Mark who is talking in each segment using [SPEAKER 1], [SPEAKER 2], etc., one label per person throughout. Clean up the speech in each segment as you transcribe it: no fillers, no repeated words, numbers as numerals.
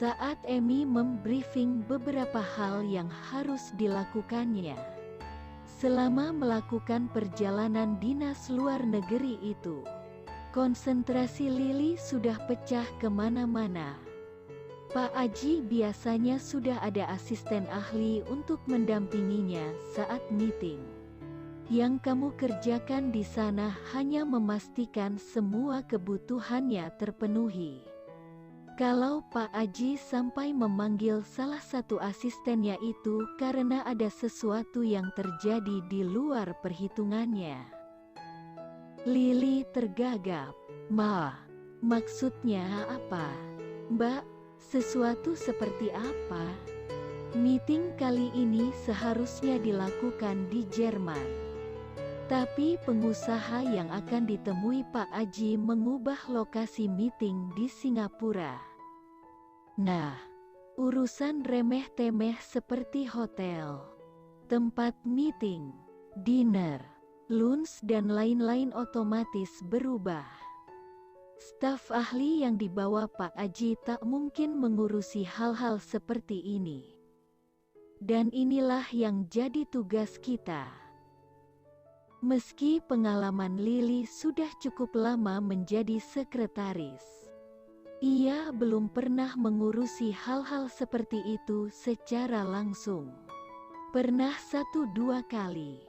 [SPEAKER 1] saat Emi membriefing beberapa hal yang harus dilakukannya selama melakukan perjalanan dinas luar negeri itu. Konsentrasi Lily sudah pecah kemana-mana. Pak Aji biasanya sudah ada asisten ahli untuk mendampinginya saat meeting. Yang kamu kerjakan di sana hanya memastikan semua kebutuhannya terpenuhi. Kalau Pak Aji sampai memanggil salah satu asistennya itu karena ada sesuatu yang terjadi di luar perhitungannya. Lily tergagap. Ma, maksudnya apa? Mbak, sesuatu seperti apa? Meeting kali ini seharusnya dilakukan di Jerman. Tapi pengusaha yang akan ditemui Pak Aji mengubah lokasi meeting di Singapura. Nah, urusan remeh-temeh seperti hotel, tempat meeting, dinner, lunch dan lain-lain otomatis berubah. Staf ahli yang dibawa Pak Aji tak mungkin mengurusi hal-hal seperti ini. Dan inilah yang jadi tugas kita. Meski pengalaman Lily sudah cukup lama menjadi sekretaris, ia belum pernah mengurusi hal-hal seperti itu secara langsung. Pernah 1-2 kali.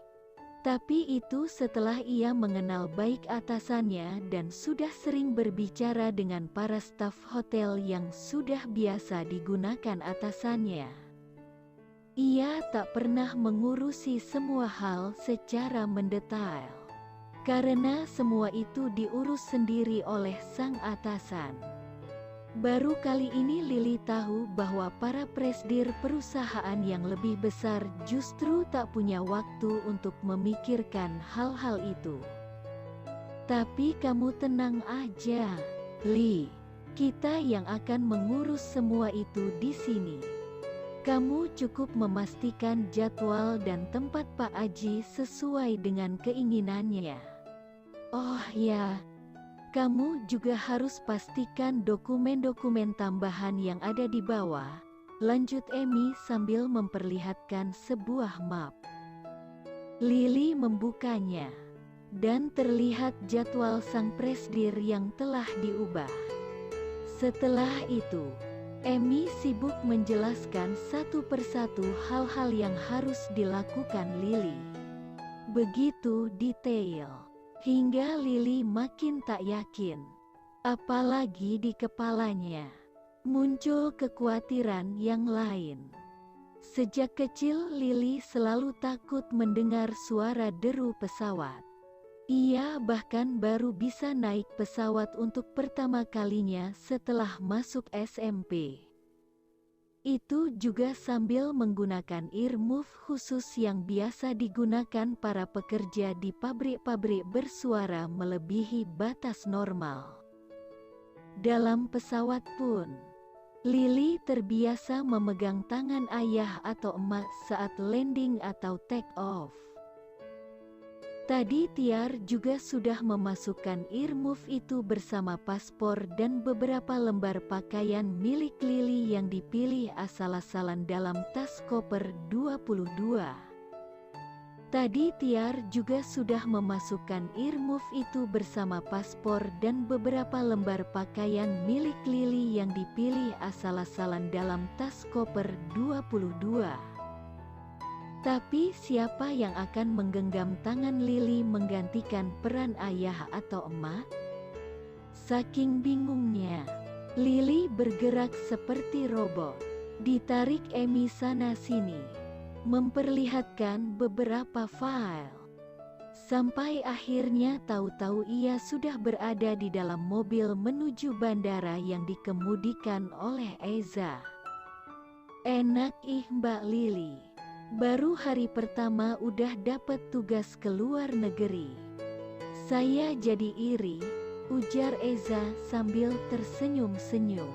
[SPEAKER 1] Tapi itu setelah ia mengenal baik atasannya dan sudah sering berbicara dengan para staf hotel yang sudah biasa digunakan atasannya. Ia tak pernah mengurusi semua hal secara mendetail, karena semua itu diurus sendiri oleh sang atasan. Baru kali ini Lily tahu bahwa para presdir perusahaan yang lebih besar justru tak punya waktu untuk memikirkan hal-hal itu. Tapi kamu tenang aja, Lee. Kita yang akan mengurus semua itu di sini. Kamu cukup memastikan jadwal dan tempat Pak Aji sesuai dengan keinginannya. Oh ya, kamu juga harus pastikan dokumen-dokumen tambahan yang ada di bawah, lanjut Emi sambil memperlihatkan sebuah map. Lily membukanya, dan terlihat jadwal sang presdir yang telah diubah. Setelah itu, Emi sibuk menjelaskan satu persatu hal-hal yang harus dilakukan Lily. Begitu detail, hingga Lily makin tak yakin. Apalagi di kepalanya muncul kekhawatiran yang lain. Sejak kecil Lily selalu takut mendengar suara deru pesawat. Ia bahkan baru bisa naik pesawat untuk pertama kalinya setelah masuk SMP. Itu juga sambil menggunakan earmuff khusus yang biasa digunakan para pekerja di pabrik-pabrik bersuara melebihi batas normal. Dalam pesawat pun, Lily terbiasa memegang tangan ayah atau emak saat landing atau take off. Tadi Tiar juga sudah memasukkan earmuff itu bersama paspor dan beberapa lembar pakaian milik Lily yang dipilih asal-asalan dalam tas koper 22. Tadi Tiar juga sudah memasukkan earmuff itu bersama paspor dan beberapa lembar pakaian milik Lily yang dipilih asal-asalan dalam tas koper 22. Tapi siapa yang akan menggenggam tangan Lily menggantikan peran ayah atau emak? Saking bingungnya, Lily bergerak seperti robot, ditarik Emi sana-sini, memperlihatkan beberapa file. Sampai akhirnya tahu-tahu ia sudah berada di dalam mobil menuju bandara yang dikemudikan oleh Eza. Enak Mbak Lily. Baru hari pertama udah dapet tugas ke luar negeri. Saya jadi iri, ujar Eza sambil tersenyum-senyum.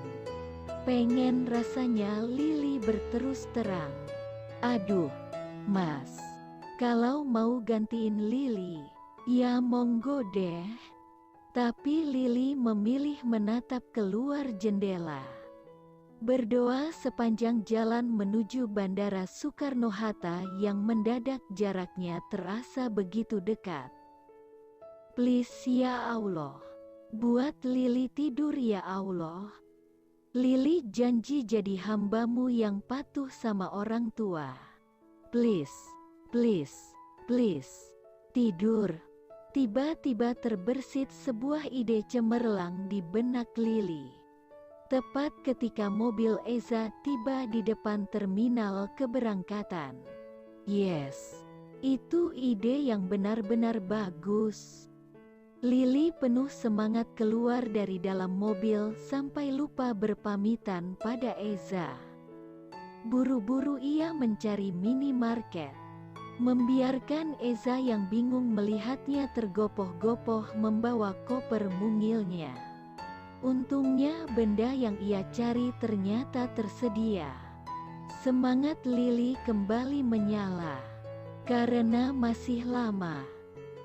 [SPEAKER 1] Pengen rasanya Lily berterus terang. Aduh, Mas, kalau mau gantiin Lily, ya monggo deh. Tapi Lily memilih menatap keluar jendela. Berdoa sepanjang jalan menuju Bandara Soekarno-Hatta yang mendadak jaraknya terasa begitu dekat. Please ya Allah, buat Lili tidur ya Allah. Lili janji jadi hambamu yang patuh sama orang tua. Please, please, please, tidur. Tiba-tiba terbersit sebuah ide cemerlang di benak Lili. Tepat ketika mobil Eza tiba di depan terminal keberangkatan. Yes, itu ide yang benar-benar bagus. Lili penuh semangat keluar dari dalam mobil sampai lupa berpamitan pada Eza. Buru-buru ia mencari minimarket. Membiarkan Eza yang bingung melihatnya tergopoh-gopoh membawa koper mungilnya. Untungnya benda yang ia cari ternyata tersedia. Semangat Lili kembali menyala. Karena masih lama,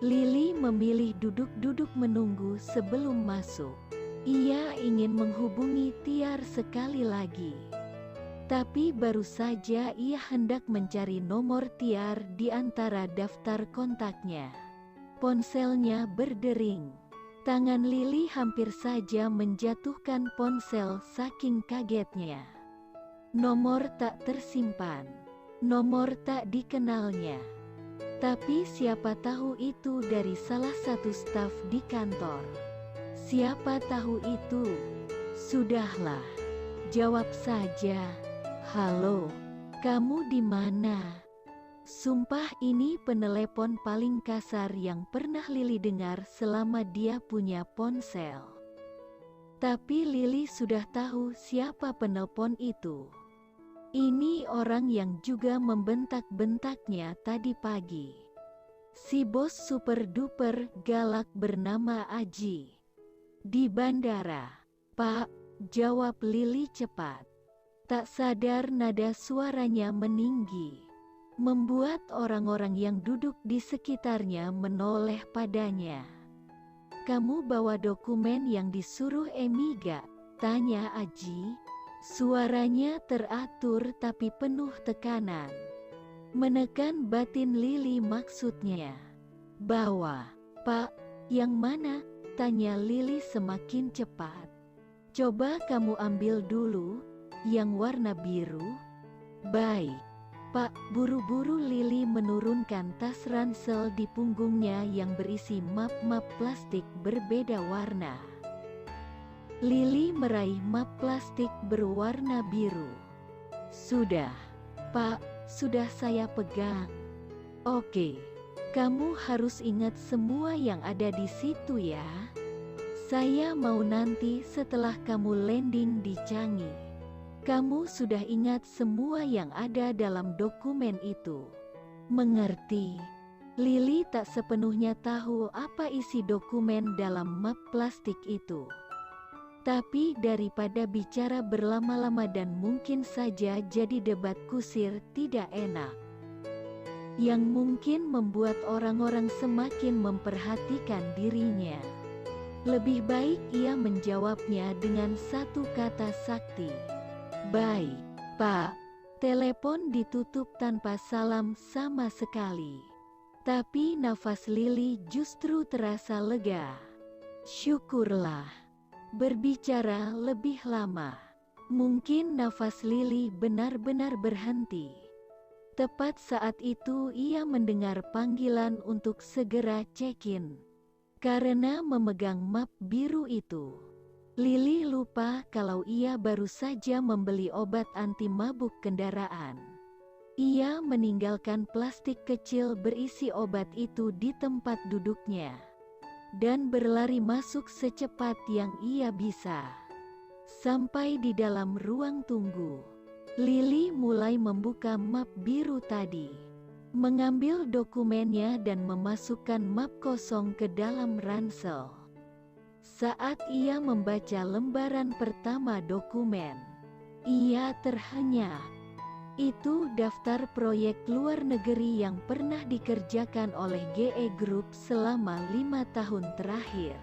[SPEAKER 1] Lili memilih duduk-duduk menunggu sebelum masuk. Ia ingin menghubungi Tiar sekali lagi. Tapi baru saja ia hendak mencari nomor Tiar di antara daftar kontaknya. Ponselnya berdering. Tangan Lili hampir saja menjatuhkan ponsel saking kagetnya. Nomor tak tersimpan. Nomor tak dikenalnya. Tapi siapa tahu itu dari salah satu staf di kantor. Siapa tahu itu? Sudahlah. Jawab saja. Halo, kamu di mana? Sumpah ini penelepon paling kasar yang pernah Lili dengar selama dia punya ponsel. Tapi Lili sudah tahu siapa penelpon itu. Ini orang yang juga membentak-bentaknya tadi pagi. Si bos super duper galak bernama Aji. Di bandara. Pak, jawab Lili cepat. Tak sadar nada suaranya meninggi. Membuat orang-orang yang duduk di sekitarnya menoleh padanya. Kamu bawa dokumen yang disuruh Emi gak? Tanya Aji. Suaranya teratur tapi penuh tekanan. Menekan batin Lili maksudnya. Bawa. Pak, yang mana? Tanya Lili semakin cepat. Coba kamu ambil dulu, yang warna biru. Baik. Pak, buru-buru Lili menurunkan tas ransel di punggungnya yang berisi map-map plastik berbeda warna. Lili meraih map plastik berwarna biru. Sudah, Pak, sudah saya pegang. Oke, kamu harus ingat semua yang ada di situ ya. Saya mau nanti setelah kamu landing di Changi. Kamu sudah ingat semua yang ada dalam dokumen itu. Mengerti? Lili tak sepenuhnya tahu apa isi dokumen dalam map plastik itu. Tapi daripada bicara berlama-lama dan mungkin saja jadi debat kusir tidak enak. Yang mungkin membuat orang-orang semakin memperhatikan dirinya. Lebih baik ia menjawabnya dengan satu kata sakti. Baik, Pak. Telepon ditutup tanpa salam sama sekali. Tapi nafas Lili justru terasa lega. Syukurlah. Berbicara lebih lama. Mungkin nafas Lili benar-benar berhenti. Tepat saat itu ia mendengar panggilan untuk segera check-in. Karena memegang map biru itu. Lili lupa kalau ia baru saja membeli obat anti mabuk kendaraan. Ia meninggalkan plastik kecil berisi obat itu di tempat duduknya. Dan berlari masuk secepat yang ia bisa. Sampai di dalam ruang tunggu. Lili mulai membuka map biru tadi. Mengambil dokumennya dan memasukkan map kosong ke dalam ransel. Saat ia membaca lembaran pertama dokumen, ia terhenyak. Itu daftar proyek luar negeri yang pernah dikerjakan oleh GE Group selama 5 tahun terakhir.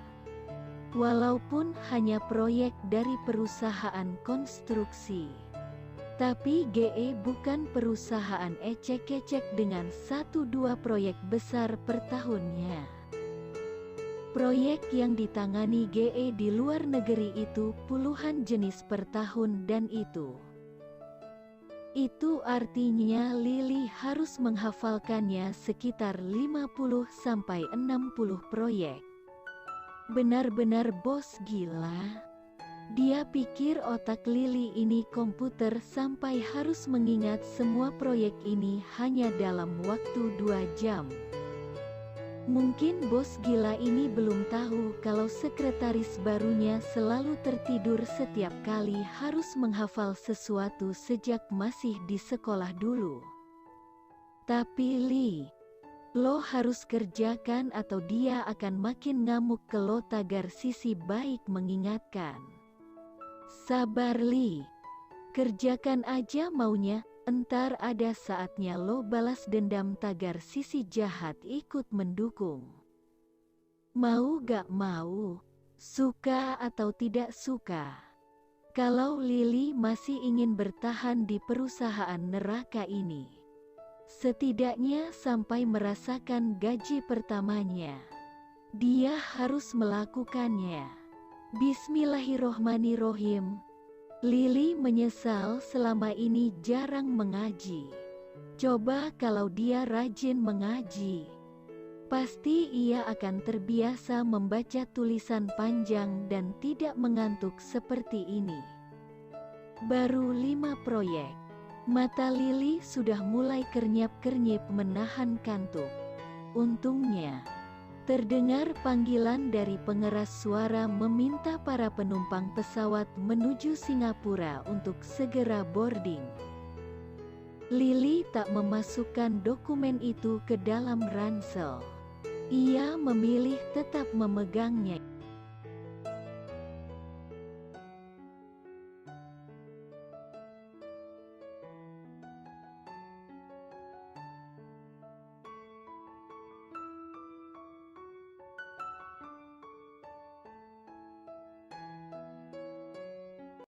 [SPEAKER 1] Walaupun hanya proyek dari perusahaan konstruksi. Tapi GE bukan perusahaan ecek-ecek dengan 1-2 proyek besar per tahunnya. Proyek yang ditangani GE di luar negeri itu puluhan jenis per tahun dan itu artinya Lily harus menghafalkannya sekitar 50-60 proyek. Benar-benar bos gila. Dia pikir otak Lily ini komputer sampai harus mengingat semua proyek ini hanya dalam waktu 2 jam. Mungkin bos gila ini belum tahu kalau sekretaris barunya selalu tertidur setiap kali harus menghafal sesuatu sejak masih di sekolah dulu. Tapi Lee, lo harus kerjakan atau dia akan makin ngamuk ke lo, tagar sisi baik mengingatkan. Sabar Lee, kerjakan aja maunya. Entar ada saatnya lo balas dendam, tagar sisi jahat ikut mendukung. Mau gak mau, suka atau tidak suka. Kalau Lily masih ingin bertahan di perusahaan neraka ini, setidaknya sampai merasakan gaji pertamanya, dia harus melakukannya. Bismillahirrohmanirrohim. Lily menyesal selama ini jarang mengaji. Coba kalau dia rajin mengaji, pasti ia akan terbiasa membaca tulisan panjang dan tidak mengantuk seperti ini. Baru 5 proyek, mata Lily sudah mulai kernyap-kernyip menahan kantuk. Untungnya, terdengar panggilan dari pengeras suara meminta para penumpang pesawat menuju Singapura untuk segera boarding. Lily tak memasukkan dokumen itu ke dalam ransel. Ia memilih tetap memegangnya.